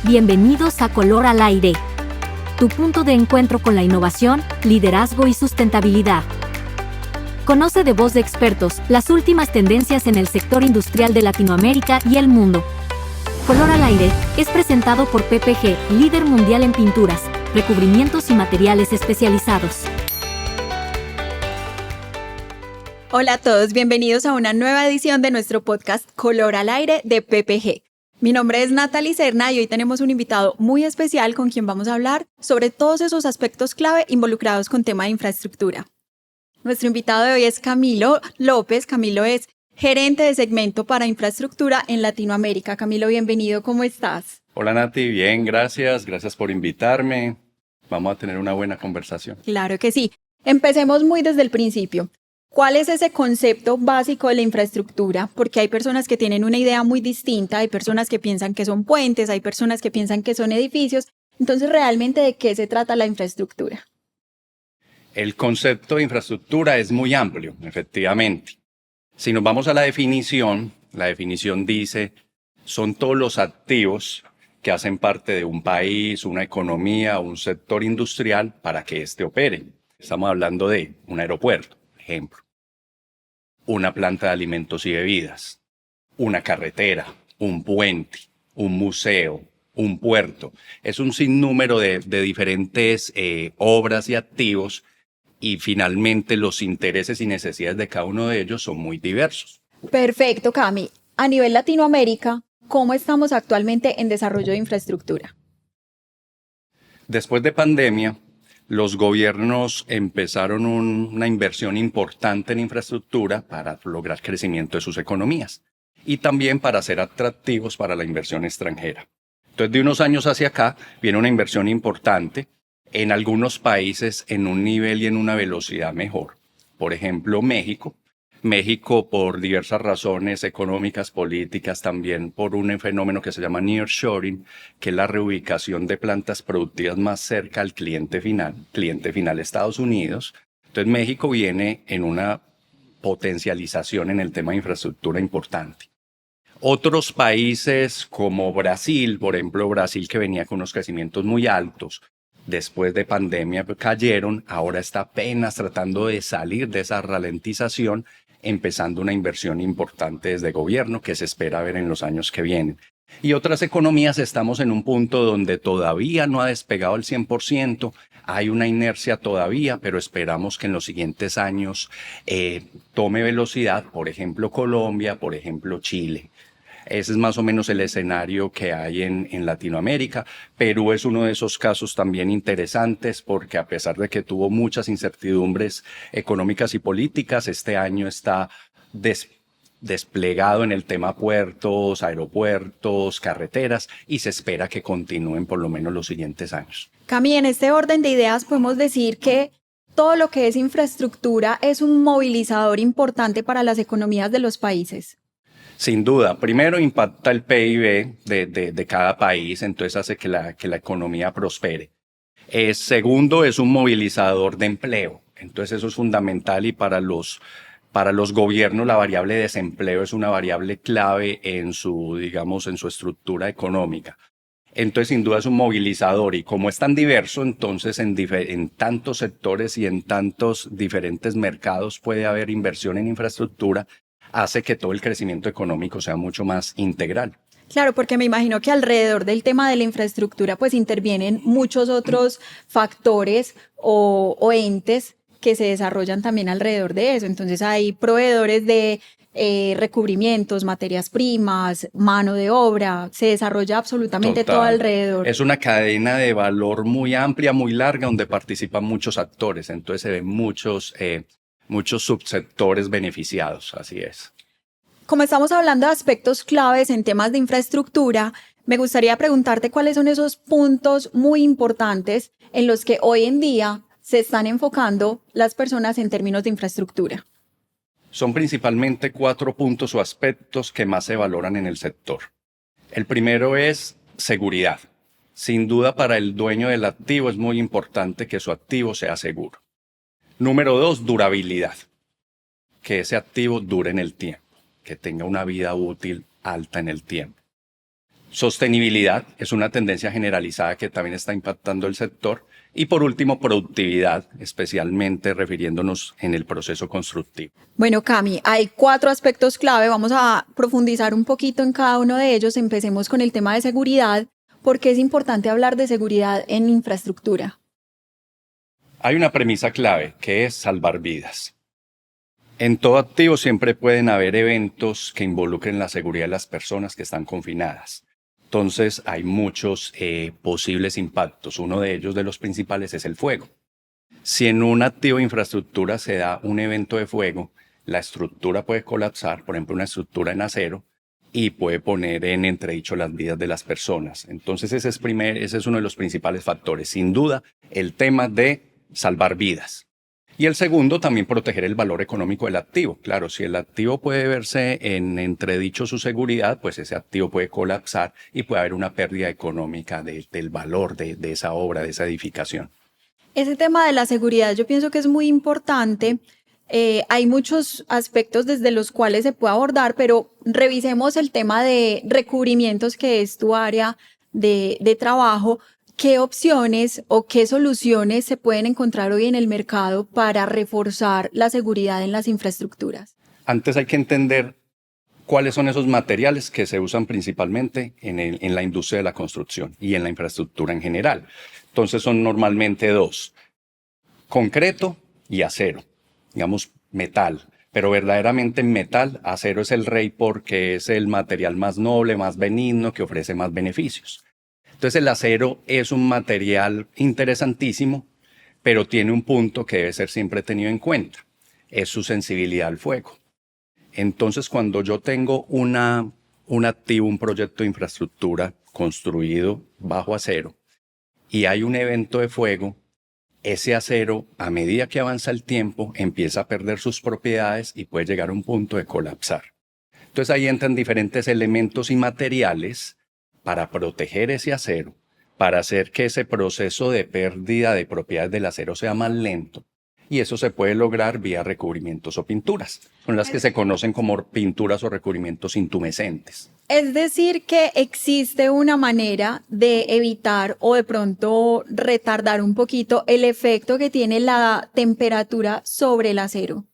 Bienvenidos a Color al Aire, tu punto de encuentro con la innovación, liderazgo y sustentabilidad. Conoce de voz de expertos las últimas tendencias en el sector industrial de Latinoamérica y el mundo. Color al Aire es presentado por PPG, líder mundial en pinturas, recubrimientos y materiales especializados. Hola a todos, bienvenidos a una nueva edición de nuestro podcast Color al Aire de PPG. Mi nombre es Natalie Serna y hoy tenemos un invitado muy especial con quien vamos a hablar sobre todos esos aspectos clave involucrados con tema de infraestructura. Nuestro invitado de hoy es Camilo López. Camilo es gerente de segmento para infraestructura en Latinoamérica. Camilo, bienvenido, ¿cómo estás? Hola Nati, bien, gracias por invitarme. Vamos a tener una buena conversación. Claro que sí. Empecemos muy desde el principio. ¿Cuál es ese concepto básico de la infraestructura? Porque hay personas que tienen una idea muy distinta, hay personas que piensan que son puentes, hay personas que piensan que son edificios. Entonces, ¿realmente de qué se trata la infraestructura? El concepto de infraestructura es muy amplio, efectivamente. Si nos vamos a la definición dice, son todos los activos que hacen parte de un país, una economía, un sector industrial para que éste opere. Estamos hablando de un aeropuerto, ejemplo, una planta de alimentos y bebidas, una carretera, un puente, un museo, un puerto. Es un sinnúmero de diferentes obras y activos y finalmente los intereses y necesidades de cada uno de ellos son muy diversos. Perfecto, Cami. A nivel Latinoamérica, ¿cómo estamos actualmente en desarrollo de infraestructura? Después de pandemia, los gobiernos empezaron una inversión importante en infraestructura para lograr crecimiento de sus economías y también para ser atractivos para la inversión extranjera. Entonces, de unos años hacia acá, viene una inversión importante en algunos países en un nivel y en una velocidad mejor. Por ejemplo, México, por diversas razones económicas, políticas, también por un fenómeno que se llama nearshoring, que es la reubicación de plantas productivas más cerca al cliente final Estados Unidos. Entonces México viene en una potencialización en el tema de infraestructura importante. Otros países como Brasil, por ejemplo, Brasil que venía con unos crecimientos muy altos, después de pandemia cayeron, ahora está apenas tratando de salir de esa ralentización, empezando una inversión importante desde gobierno que se espera ver en los años que vienen. Y otras economías estamos en un punto donde todavía no ha despegado el 100%, hay una inercia todavía, pero esperamos que en los siguientes años tome velocidad, por ejemplo Colombia, por ejemplo Chile. Ese es más o menos el escenario que hay en Latinoamérica. Perú es uno de esos casos también interesantes porque a pesar de que tuvo muchas incertidumbres económicas y políticas, este año está desplegado en el tema puertos, aeropuertos, carreteras y se espera que continúen por lo menos los siguientes años. Cami, en este orden de ideas podemos decir que todo lo que es infraestructura es un movilizador importante para las economías de los países. Sin duda, primero impacta el PIB de cada país, entonces hace que la economía prospere. Segundo, es un movilizador de empleo, entonces eso es fundamental y para los gobiernos la variable de desempleo es una variable clave en su estructura económica. Entonces, sin duda es un movilizador y como es tan diverso, entonces en tantos sectores y en tantos diferentes mercados puede haber inversión en infraestructura, hace que todo el crecimiento económico sea mucho más integral. Claro, porque me imagino que alrededor del tema de la infraestructura pues intervienen muchos otros factores o entes que se desarrollan también alrededor de eso. Entonces hay proveedores de recubrimientos, materias primas, mano de obra, se desarrolla absolutamente todo alrededor. Es una cadena de valor muy amplia, muy larga, donde participan muchos actores, entonces se ven muchos subsectores beneficiados, así es. Como estamos hablando de aspectos claves en temas de infraestructura, me gustaría preguntarte cuáles son esos puntos muy importantes en los que hoy en día se están enfocando las personas en términos de infraestructura. Son principalmente 4 puntos o aspectos que más se valoran en el sector. El primero es seguridad. Sin duda, para el dueño del activo es muy importante que su activo sea seguro. Número 2, durabilidad. Que ese activo dure en el tiempo, que tenga una vida útil alta en el tiempo. Sostenibilidad es una tendencia generalizada que también está impactando el sector. Y por último, productividad, especialmente refiriéndonos en el proceso constructivo. Bueno, Cami, hay 4 aspectos clave. Vamos a profundizar un poquito en cada uno de ellos. Empecemos con el tema de seguridad. ¿Por qué es importante hablar de seguridad en infraestructura? Hay una premisa clave que es salvar vidas. En todo activo siempre pueden haber eventos que involucren la seguridad de las personas que están confinadas. Entonces hay muchos posibles impactos. Uno de ellos, de los principales, es el fuego. Si en un activo de infraestructura se da un evento de fuego, la estructura puede colapsar, por ejemplo, una estructura en acero, y puede poner en entredicho las vidas de las personas. Entonces ese es uno de los principales factores. Sin duda, el tema de salvar vidas. Y el segundo, también proteger el valor económico del activo. Claro, si el activo puede verse en entredicho su seguridad, pues ese activo puede colapsar y puede haber una pérdida económica del valor de esa obra, de esa edificación. Ese tema de la seguridad yo pienso que es muy importante. Hay muchos aspectos desde los cuales se puede abordar, pero revisemos el tema de recubrimientos, que es tu área de trabajo. ¿Qué opciones o qué soluciones se pueden encontrar hoy en el mercado para reforzar la seguridad en las infraestructuras? Antes hay que entender cuáles son esos materiales que se usan principalmente en la industria de la construcción y en la infraestructura en general. Entonces son normalmente 2, concreto y acero, digamos metal. Pero verdaderamente en metal, acero es el rey porque es el material más noble, más benigno, que ofrece más beneficios. Entonces el acero es un material interesantísimo, pero tiene un punto que debe ser siempre tenido en cuenta, es su sensibilidad al fuego. Entonces cuando yo tengo un activo, un proyecto de infraestructura construido bajo acero y hay un evento de fuego, ese acero, a medida que avanza el tiempo, empieza a perder sus propiedades y puede llegar a un punto de colapsar. Entonces ahí entran diferentes elementos y materiales para proteger ese acero, para hacer que ese proceso de pérdida de propiedades del acero sea más lento. Y eso se puede lograr vía recubrimientos o pinturas. Son las que se conocen como pinturas o recubrimientos intumescentes. Es decir, que existe una manera de evitar o de pronto retardar un poquito el efecto que tiene la temperatura sobre el acero.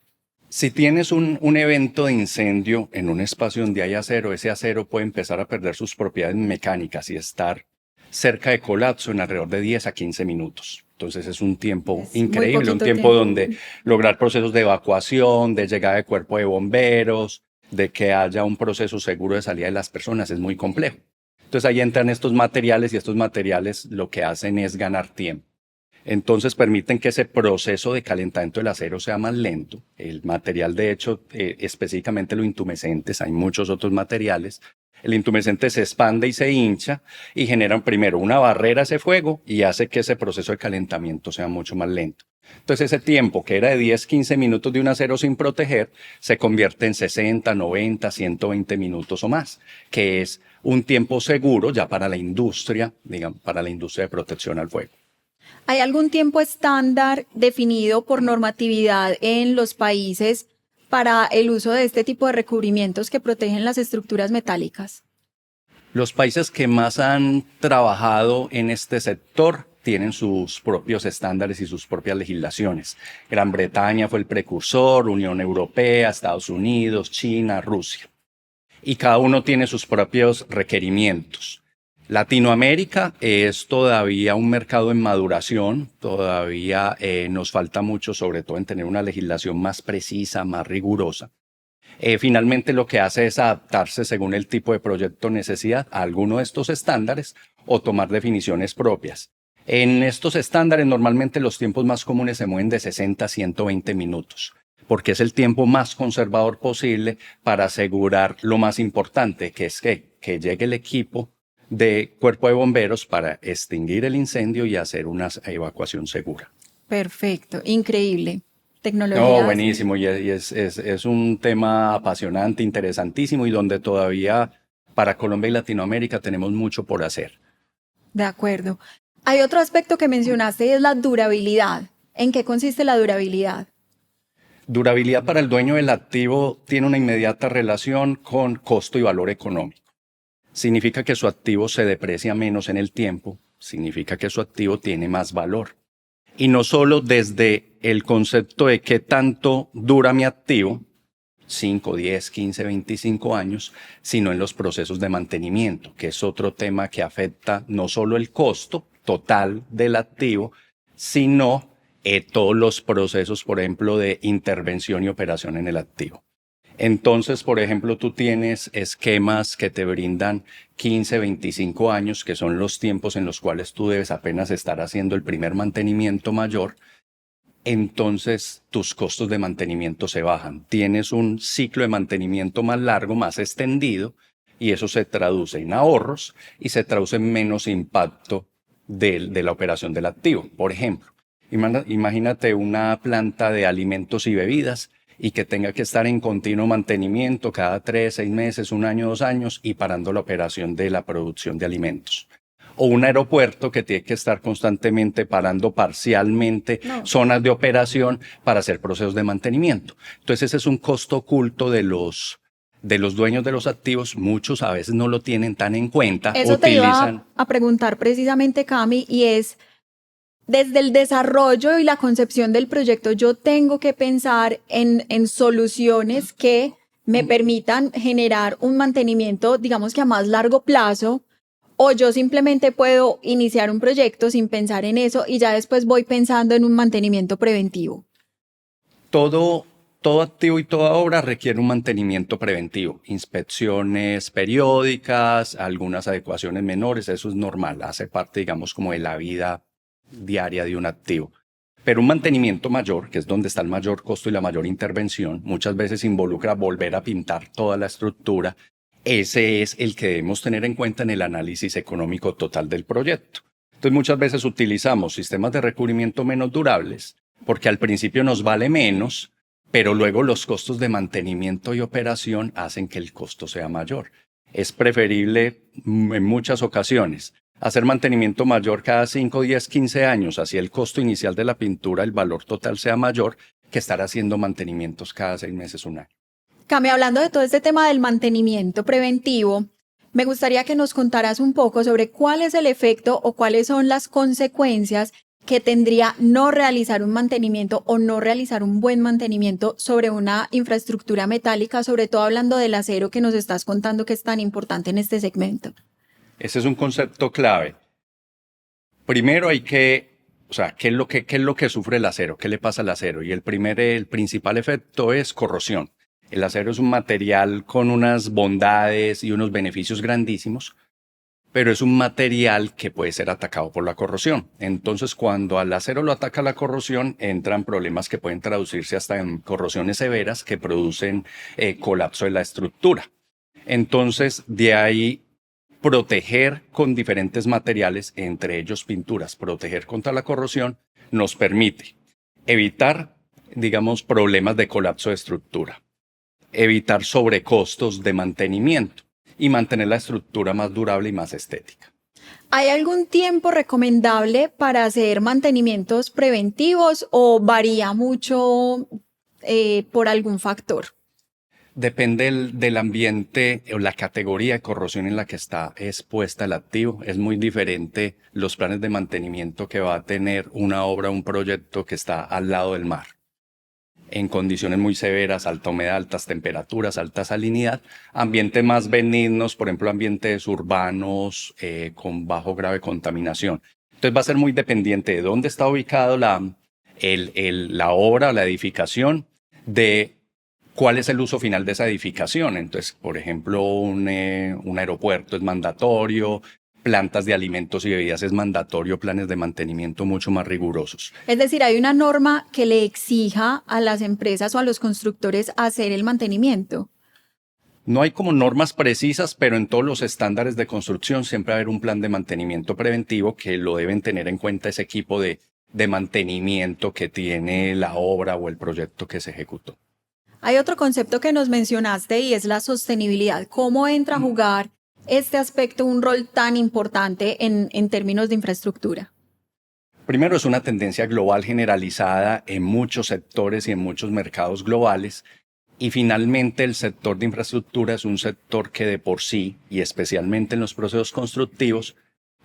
Si tienes un evento de incendio en un espacio donde hay acero, ese acero puede empezar a perder sus propiedades mecánicas y estar cerca de colapso en alrededor de 10 a 15 minutos. Entonces es un tiempo increíble, un tiempo donde lograr procesos de evacuación, de llegada de cuerpo de bomberos, de que haya un proceso seguro de salida de las personas, es muy complejo. Entonces ahí entran estos materiales y estos materiales lo que hacen es ganar tiempo. Entonces permiten que ese proceso de calentamiento del acero sea más lento. El material, de hecho, específicamente los intumescentes, hay muchos otros materiales. El intumescente se expande y se hincha y generan primero una barrera a ese fuego y hace que ese proceso de calentamiento sea mucho más lento. Entonces ese tiempo que era de 10-15 minutos de un acero sin proteger se convierte en 60, 90, 120 minutos o más, que es un tiempo seguro ya para la industria, digamos, para la industria de protección al fuego. ¿Hay algún tiempo estándar definido por normatividad en los países para el uso de este tipo de recubrimientos que protegen las estructuras metálicas? Los países que más han trabajado en este sector tienen sus propios estándares y sus propias legislaciones. Gran Bretaña fue el precursor, Unión Europea, Estados Unidos, China, Rusia. Y cada uno tiene sus propios requerimientos. Latinoamérica es todavía un mercado en maduración, todavía nos falta mucho, sobre todo en tener una legislación más precisa, más rigurosa. Finalmente lo que hace es adaptarse según el tipo de proyecto o necesidad a alguno de estos estándares o tomar definiciones propias. En estos estándares normalmente los tiempos más comunes se mueven de 60 a 120 minutos, porque es el tiempo más conservador posible para asegurar lo más importante, que es que llegue el equipo de cuerpo de bomberos para extinguir el incendio y hacer una evacuación segura. Perfecto, increíble. Tecnología. No, buenísimo, y es un tema apasionante, interesantísimo y donde todavía para Colombia y Latinoamérica tenemos mucho por hacer. De acuerdo. Hay otro aspecto que mencionaste y es la durabilidad. ¿En qué consiste la durabilidad? Durabilidad para el dueño del activo tiene una inmediata relación con costo y valor económico. significa que su activo se deprecia menos en el tiempo, significa que su activo tiene más valor. Y no solo desde el concepto de qué tanto dura mi activo, 5, 10, 15, 25 años, sino en los procesos de mantenimiento, que es otro tema que afecta no solo el costo total del activo, sino todos los procesos, por ejemplo, de intervención y operación en el activo. Entonces, por ejemplo, tú tienes esquemas que te brindan 15, 25 años, que son los tiempos en los cuales tú debes apenas estar haciendo el primer mantenimiento mayor. Entonces, tus costos de mantenimiento se bajan. Tienes un ciclo de mantenimiento más largo, más extendido, y eso se traduce en ahorros y se traduce en menos impacto de la operación del activo. Por ejemplo, imagínate una planta de alimentos y bebidas y que tenga que estar en continuo mantenimiento cada 3, 6 meses, 1 año, 2 años y parando la operación de la producción de alimentos. O un aeropuerto que tiene que estar constantemente parando parcialmente zonas de operación para hacer procesos de mantenimiento. Entonces ese es un costo oculto de los dueños de los activos. Muchos a veces no lo tienen tan en cuenta. Eso te iba a preguntar precisamente, Cami, y es, desde el desarrollo y la concepción del proyecto, yo tengo que pensar en soluciones que me permitan generar un mantenimiento, digamos que a más largo plazo, o yo simplemente puedo iniciar un proyecto sin pensar en eso y ya después voy pensando en un mantenimiento preventivo. Todo activo y toda obra requiere un mantenimiento preventivo, inspecciones periódicas, algunas adecuaciones menores, eso es normal, hace parte, digamos, como de la vida diaria de un activo. Pero un mantenimiento mayor, que es donde está el mayor costo y la mayor intervención, muchas veces involucra volver a pintar toda la estructura. Ese es el que debemos tener en cuenta en el análisis económico total del proyecto. Entonces muchas veces utilizamos sistemas de recubrimiento menos durables porque al principio nos vale menos, pero luego los costos de mantenimiento y operación hacen que el costo sea mayor. Es preferible en muchas ocasiones hacer mantenimiento mayor cada 5, 10, 15 años, así el costo inicial de la pintura, el valor total sea mayor, que estar haciendo mantenimientos cada 6 meses, 1 año. Cami, hablando de todo este tema del mantenimiento preventivo, me gustaría que nos contaras un poco sobre cuál es el efecto o cuáles son las consecuencias que tendría no realizar un mantenimiento o no realizar un buen mantenimiento sobre una infraestructura metálica, sobre todo hablando del acero que nos estás contando que es tan importante en este segmento. Ese es un concepto clave. Primero ¿qué es lo que sufre el acero? ¿Qué le pasa al acero? Y el principal efecto es corrosión. El acero es un material con unas bondades y unos beneficios grandísimos, pero es un material que puede ser atacado por la corrosión. Entonces, cuando al acero lo ataca la corrosión, entran problemas que pueden traducirse hasta en corrosiones severas que producen colapso de la estructura. Entonces, de ahí proteger con diferentes materiales, entre ellos pinturas, proteger contra la corrosión, nos permite evitar, digamos, problemas de colapso de estructura, evitar sobrecostos de mantenimiento y mantener la estructura más durable y más estética. ¿Hay algún tiempo recomendable para hacer mantenimientos preventivos o varía mucho por algún factor? Depende del ambiente o la categoría de corrosión en la que está expuesta el activo. Es muy diferente los planes de mantenimiento que va a tener una obra o un proyecto que está al lado del mar, en condiciones muy severas, alta humedad, altas temperaturas, alta salinidad, ambientes más benignos, por ejemplo, ambientes urbanos con bajo grado de contaminación. Entonces va a ser muy dependiente de dónde está ubicado la obra o la edificación, de cuál es el uso final de esa edificación. Entonces, por ejemplo, un aeropuerto es mandatorio, plantas de alimentos y bebidas es mandatorio, planes de mantenimiento mucho más rigurosos. Es decir, hay una norma que le exija a las empresas o a los constructores hacer el mantenimiento. No hay como normas precisas, pero en todos los estándares de construcción siempre va a haber un plan de mantenimiento preventivo que lo deben tener en cuenta ese equipo de mantenimiento que tiene la obra o el proyecto que se ejecutó. Hay otro concepto que nos mencionaste y es la sostenibilidad. ¿Cómo entra a jugar este aspecto un rol tan importante en términos de infraestructura? Primero, es una tendencia global generalizada en muchos sectores y en muchos mercados globales Y finalmente el sector de infraestructura es un sector que de por sí, y especialmente en los procesos constructivos,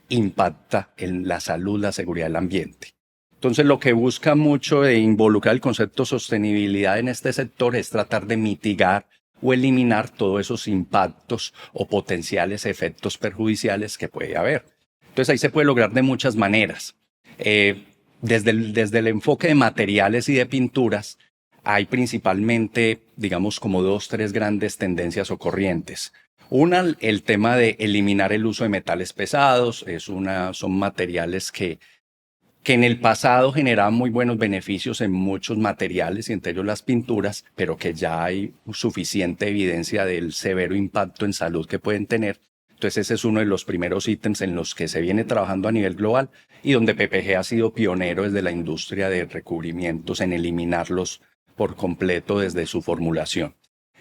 impacta en la salud, la seguridad del ambiente. Entonces lo que busca mucho de involucrar el concepto de sostenibilidad en este sector es tratar de mitigar o eliminar todos esos impactos o potenciales efectos perjudiciales que puede haber. Entonces ahí se puede lograr de muchas maneras. Desde el enfoque de materiales y de pinturas, hay principalmente, digamos, como 2, 3 grandes tendencias o corrientes. Una, el tema de eliminar el uso de metales pesados. Son materiales que en el pasado generaban muy buenos beneficios en muchos materiales y entre ellos las pinturas, pero que ya hay suficiente evidencia del severo impacto en salud que pueden tener. Entonces ese es uno de los primeros ítems en los que se viene trabajando a nivel global y donde PPG ha sido pionero desde la industria de recubrimientos en eliminarlos por completo desde su formulación.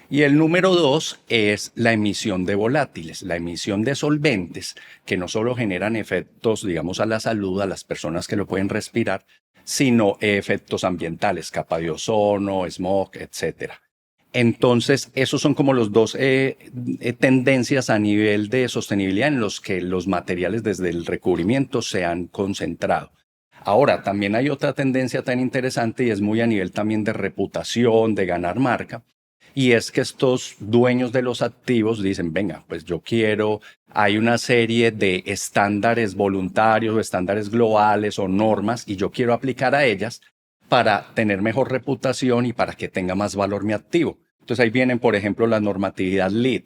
Y el número 2 es la emisión de volátiles, la emisión de solventes que no solo generan efectos, digamos, a la salud, a las personas que lo pueden respirar, sino efectos ambientales, capa de ozono, smog, etcétera. Entonces, esos son como los 2 tendencias a nivel de sostenibilidad en los que los materiales desde el recubrimiento se han concentrado. Ahora, también hay otra tendencia tan interesante y es muy a nivel también de reputación, de ganar marca, y es que estos dueños de los activos dicen, venga, pues hay una serie de estándares voluntarios o estándares globales o normas y yo quiero aplicar a ellas para tener mejor reputación y para que tenga más valor mi activo. Entonces ahí vienen, por ejemplo, la normatividad LEED,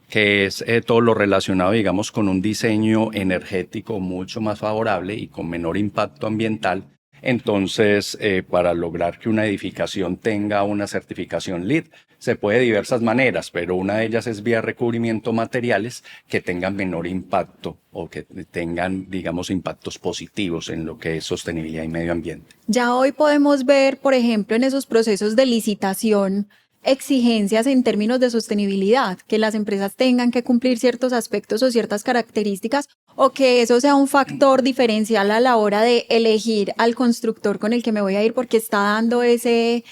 que es todo lo relacionado, digamos, con un diseño energético mucho más favorable y con menor impacto ambiental. Entonces, para lograr que una edificación tenga una certificación LEED, se puede de diversas maneras, pero una de ellas es vía recubrimiento materiales que tengan menor impacto o que tengan, digamos, impactos positivos en lo que es sostenibilidad y medio ambiente. Ya hoy podemos ver, por ejemplo, en esos procesos de licitación, exigencias en términos de sostenibilidad, que las empresas tengan que cumplir ciertos aspectos o ciertas características, o que eso sea un factor diferencial a la hora de elegir al constructor con el que me voy a ir porque está dando ese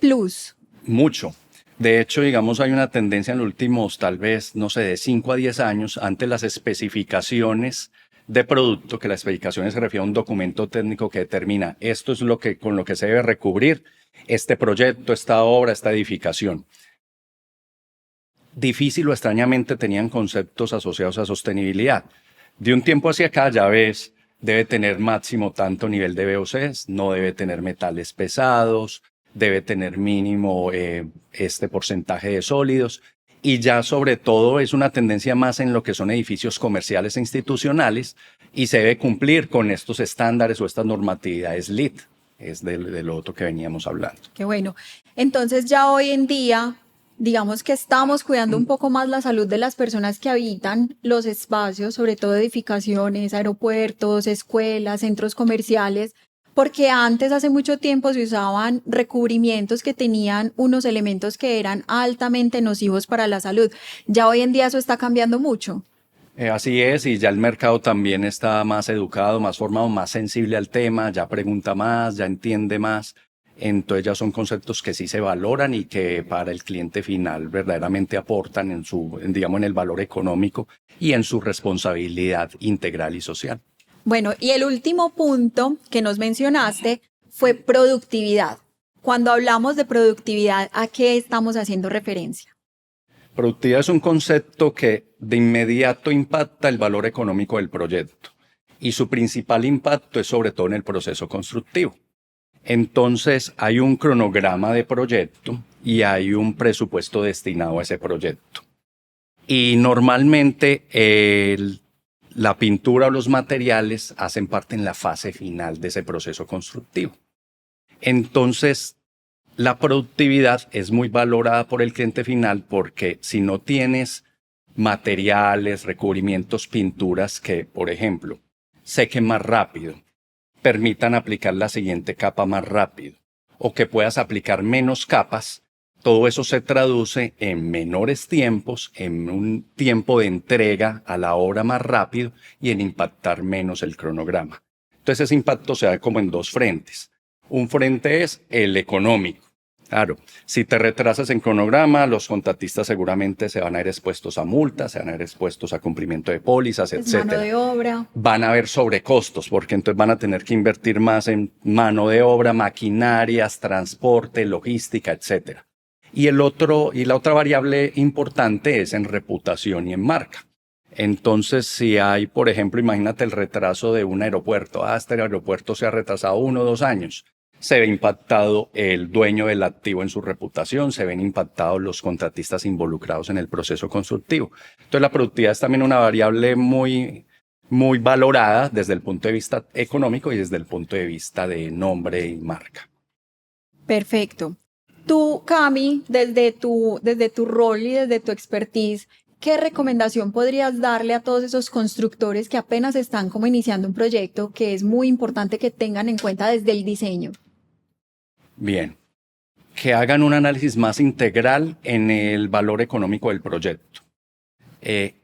plus. Mucho. De hecho, digamos, hay una tendencia en los últimos, tal vez, no sé, de 5 a 10 años, ante las especificaciones de producto, que las especificaciones se refieren a un documento técnico que determina esto es con lo que se debe recubrir este proyecto, esta obra, esta edificación. Difícil o extrañamente tenían conceptos asociados a sostenibilidad. De un tiempo hacia acá ya ves, debe tener máximo tanto nivel de VOCs, no debe tener metales pesados, debe tener mínimo este porcentaje de sólidos y ya sobre todo es una tendencia más en lo que son edificios comerciales e institucionales y se debe cumplir con estos estándares o estas normatividades LEED, es de lo otro que veníamos hablando. Qué bueno. Entonces ya hoy en día, digamos que estamos cuidando un poco más la salud de las personas que habitan los espacios, sobre todo edificaciones, aeropuertos, escuelas, centros comerciales, porque antes, hace mucho tiempo, se usaban recubrimientos que tenían unos elementos que eran altamente nocivos para la salud. Ya hoy en día eso está cambiando mucho. Así es, y ya el mercado también está más educado, más formado, más sensible al tema, ya pregunta más, ya entiende más. Entonces ya son conceptos que sí se valoran y que para el cliente final verdaderamente aportan en el valor económico y en su responsabilidad integral y social. Bueno, y el último punto que nos mencionaste fue productividad. Cuando hablamos de productividad, ¿a qué estamos haciendo referencia? Productividad es un concepto que de inmediato impacta el valor económico del proyecto y su principal impacto es sobre todo en el proceso constructivo. Entonces hay un cronograma de proyecto y hay un presupuesto destinado a ese proyecto. Y normalmente la pintura o los materiales hacen parte en la fase final de ese proceso constructivo. Entonces, la productividad es muy valorada por el cliente final porque si no tienes materiales, recubrimientos, pinturas que, por ejemplo, sequen más rápido, permitan aplicar la siguiente capa más rápido, o que puedas aplicar menos capas, todo eso se traduce en menores tiempos, en un tiempo de entrega a la obra más rápido y en impactar menos el cronograma. Entonces ese impacto se da como en 2 frentes. Un frente es el económico, Claro, si te retrasas en cronograma, los contratistas seguramente se van a ir expuestos a multas, se van a ir expuestos a cumplimiento de pólizas, Es mano etcétera. de obra. Van a haber sobrecostos, porque entonces van a tener que invertir más en mano de obra, maquinarias, transporte, logística, etcétera. Y la otra variable importante es en reputación y en marca. Entonces, si hay, por ejemplo, imagínate el retraso de un aeropuerto. Este aeropuerto se ha retrasado 1 o 2 años. Se ve impactado el dueño del activo en su reputación, se ven impactados los contratistas involucrados en el proceso constructivo. Entonces, la productividad es también una variable muy valorada desde el punto de vista económico y desde el punto de vista de nombre y marca. Perfecto. Tú, Cami, desde tu rol y desde tu expertise, ¿qué recomendación podrías darle a todos esos constructores que apenas están como iniciando un proyecto que es muy importante que tengan en cuenta desde el diseño? Bien, que hagan un análisis más integral en el valor económico del proyecto. Que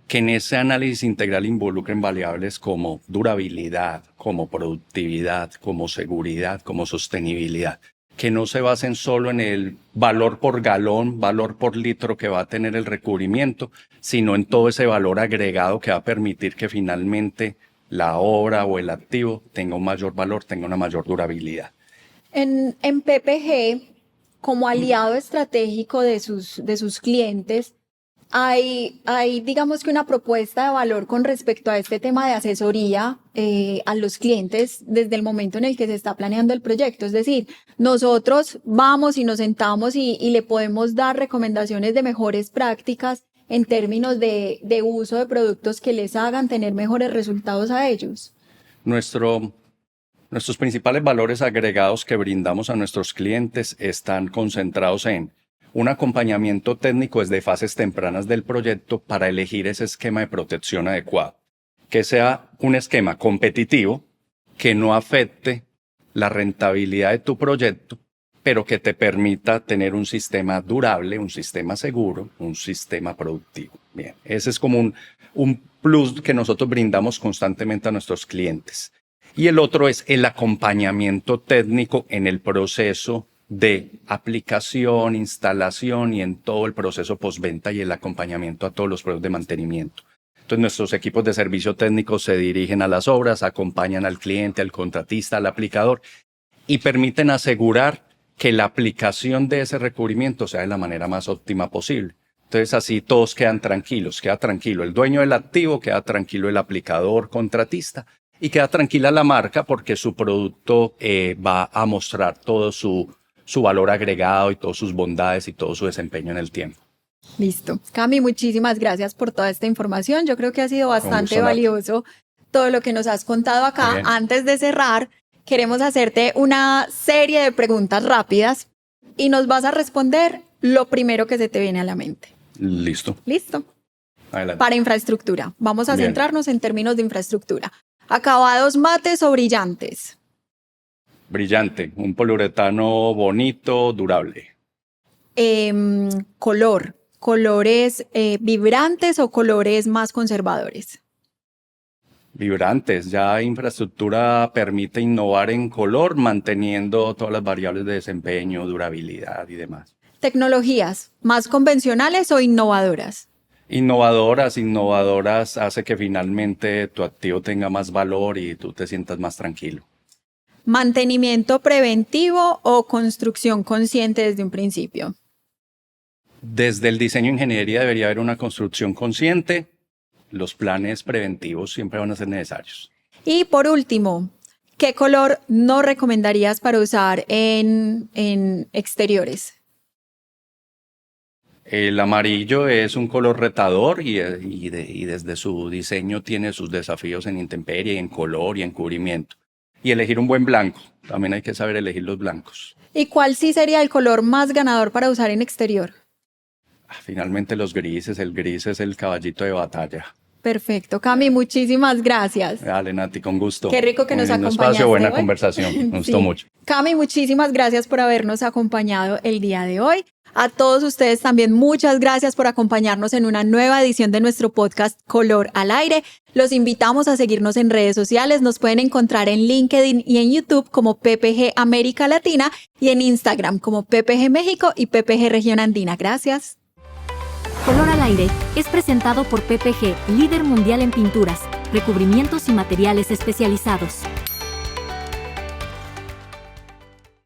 en ese análisis integral involucren variables como durabilidad, como productividad, como seguridad, como sostenibilidad. Que no se basen solo en el valor por galón, valor por litro que va a tener el recubrimiento, sino en todo ese valor agregado que va a permitir que finalmente la obra o el activo tenga un mayor valor, tenga una mayor durabilidad. En PPG, como aliado estratégico de sus clientes, hay, digamos que una propuesta de valor con respecto a este tema de asesoría a los clientes desde el momento en el que se está planeando el proyecto. Es decir, nosotros vamos y nos sentamos y le podemos dar recomendaciones de mejores prácticas en términos de uso de productos que les hagan tener mejores resultados a ellos. Nuestros principales valores agregados que brindamos a nuestros clientes están concentrados en un acompañamiento técnico desde fases tempranas del proyecto para elegir ese esquema de protección adecuado, que sea un esquema competitivo, que no afecte la rentabilidad de tu proyecto, pero que te permita tener un sistema durable, un sistema seguro, un sistema productivo. Bien, ese es como un plus que nosotros brindamos constantemente a nuestros clientes. Y el otro es el acompañamiento técnico en el proceso de aplicación, instalación y en todo el proceso postventa y el acompañamiento a todos los procesos de mantenimiento. Entonces, nuestros equipos de servicio técnico se dirigen a las obras, acompañan al cliente, al contratista, al aplicador y permiten asegurar que la aplicación de ese recubrimiento sea de la manera más óptima posible. Entonces, así todos quedan tranquilos, queda tranquilo el dueño del activo, queda tranquilo el aplicador, contratista y queda tranquila la marca porque su producto va a mostrar todo su valor agregado y todas sus bondades y todo su desempeño en el tiempo. Listo. Cami, muchísimas gracias por toda esta información. Yo creo que ha sido bastante valioso todo lo que nos has contado acá. Antes de cerrar, queremos hacerte una serie de preguntas rápidas y nos vas a responder lo primero que se te viene a la mente. Listo. Listo. Adelante. Para infraestructura. Vamos a centrarnos en términos de infraestructura. ¿Acabados mates o brillantes? Brillante, un poliuretano bonito, durable. Color. ¿Colores vibrantes o colores más conservadores? Vibrantes, ya infraestructura permite innovar en color, manteniendo todas las variables de desempeño, durabilidad y demás. ¿Tecnologías más convencionales o innovadoras? Innovadoras hace que finalmente tu activo tenga más valor y tú te sientas más tranquilo. ¿Mantenimiento preventivo o construcción consciente desde un principio? Desde el diseño de ingeniería debería haber una construcción consciente. Los planes preventivos siempre van a ser necesarios. Y por último, ¿qué color no recomendarías para usar en exteriores? El amarillo es un color retador y desde su diseño tiene sus desafíos en intemperie, en color y en cubrimiento. Y elegir un buen blanco. También hay que saber elegir los blancos. ¿Y cuál sí sería el color más ganador para usar en exterior? Finalmente los grises. El gris es el caballito de batalla. Perfecto. Cami, muchísimas gracias. Dale, Nati, con gusto. Qué rico que nos acompañaste. Espacio, buena conversación. Me gustó mucho. Cami, muchísimas gracias por habernos acompañado el día de hoy. A todos ustedes también muchas gracias por acompañarnos en una nueva edición de nuestro podcast Color al Aire. Los invitamos a seguirnos en redes sociales. Nos pueden encontrar en LinkedIn y en YouTube como PPG América Latina y en Instagram como PPG México y PPG Región Andina. Gracias. Color al Aire es presentado por PPG, líder mundial en pinturas, recubrimientos y materiales especializados.